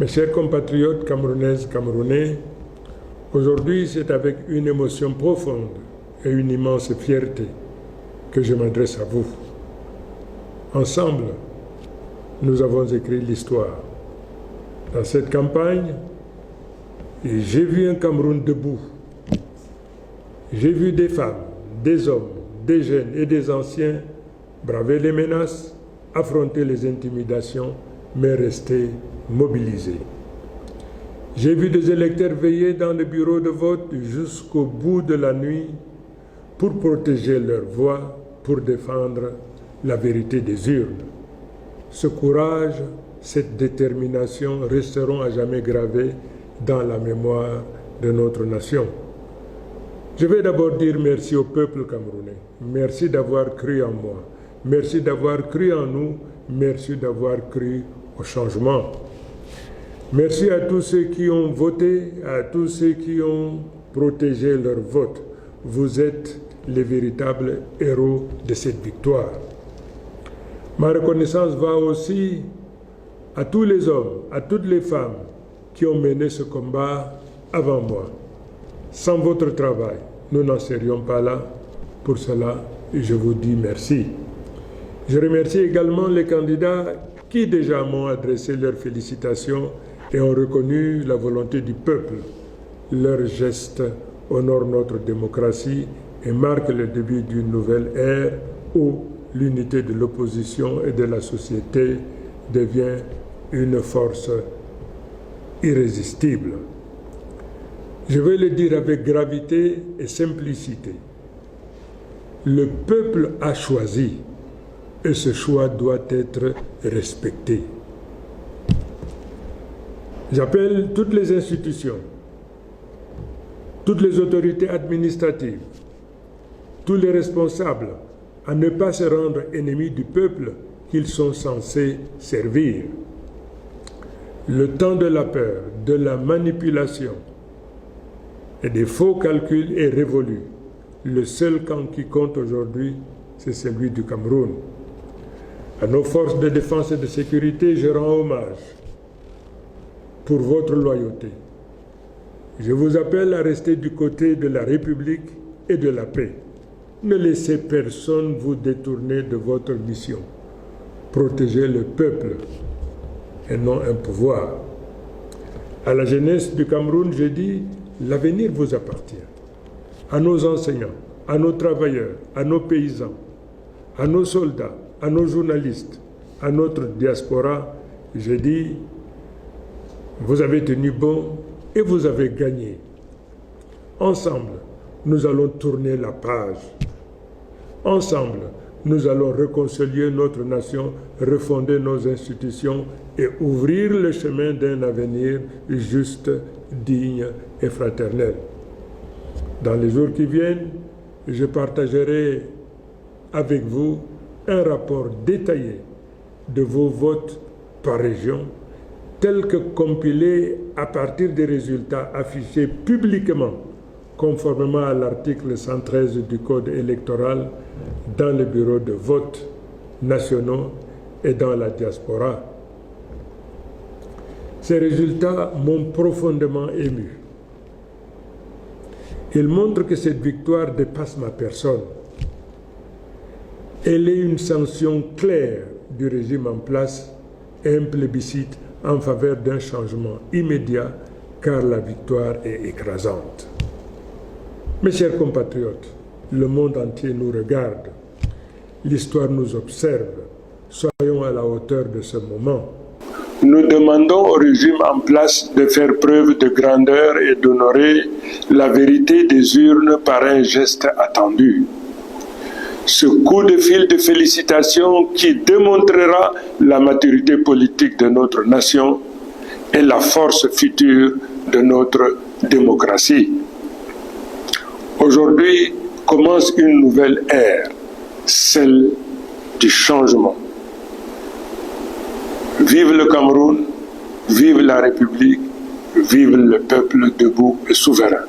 Mes chers compatriotes camerounaises, camerounais, aujourd'hui c'est avec une émotion profonde et une immense fierté que je m'adresse à vous. Ensemble, nous avons écrit l'histoire. Dans cette campagne, j'ai vu un Cameroun debout. J'ai vu des femmes, des hommes, des jeunes et des anciens braver les menaces, affronter les intimidations, mais rester mobilisés. J'ai vu des électeurs veiller dans le bureau de vote jusqu'au bout de la nuit pour protéger leur voix, pour défendre la vérité des urnes. Ce courage, cette détermination resteront à jamais gravés dans la mémoire de notre nation. Je vais d'abord dire merci au peuple camerounais. Merci d'avoir cru en moi. Merci d'avoir cru en nous. Merci d'avoir cru au changement. Merci à tous ceux qui ont voté, à tous ceux qui ont protégé leur vote. Vous êtes les véritables héros de cette victoire. Ma reconnaissance va aussi à tous les hommes, à toutes les femmes qui ont mené ce combat avant moi. Sans votre travail, nous n'en serions pas là. Pour cela, je vous dis merci. Je remercie également les candidats qui déjà m'ont adressé leurs félicitations et ont reconnu la volonté du peuple. Leurs gestes honorent notre démocratie et marquent le début d'une nouvelle ère où l'unité de l'opposition et de la société devient une force irrésistible. Je vais le dire avec gravité et simplicité. Le peuple a choisi et ce choix doit être respecté. J'appelle toutes les institutions, toutes les autorités administratives, tous les responsables à ne pas se rendre ennemis du peuple qu'ils sont censés servir. Le temps de la peur, de la manipulation et des faux calculs est révolu. Le seul camp qui compte aujourd'hui, c'est celui du Cameroun. À nos forces de défense et de sécurité, je rends hommage pour votre loyauté. Je vous appelle à rester du côté de la République et de la paix. Ne laissez personne vous détourner de votre mission. Protégez le peuple et non un pouvoir. À la jeunesse du Cameroun, je dis, l'avenir vous appartient. À nos enseignants, à nos travailleurs, à nos paysans, à nos soldats, à nos journalistes, à notre diaspora, je dis, vous avez tenu bon et vous avez gagné. Ensemble, nous allons tourner la page. Ensemble, nous allons réconcilier notre nation, refonder nos institutions et ouvrir le chemin d'un avenir juste, digne et fraternel. Dans les jours qui viennent, je partagerai avec vous un rapport détaillé de vos votes par région, tel que compilé à partir des résultats affichés publiquement, conformément à l'article 113 du Code électoral, dans les bureaux de vote nationaux et dans la diaspora. Ces résultats m'ont profondément ému. Ils montrent que cette victoire dépasse ma personne. Elle est une sanction claire du régime en place et un plébiscite en faveur d'un changement immédiat, car la victoire est écrasante. Mes chers compatriotes, le monde entier nous regarde. L'histoire nous observe. Soyons à la hauteur de ce moment. Nous demandons au régime en place de faire preuve de grandeur et d'honorer la vérité des urnes par un geste attendu. Ce coup de fil de félicitations qui démontrera la maturité politique de notre nation et la force future de notre démocratie. Aujourd'hui commence une nouvelle ère, celle du changement. Vive le Cameroun, vive la République, vive le peuple debout et souverain.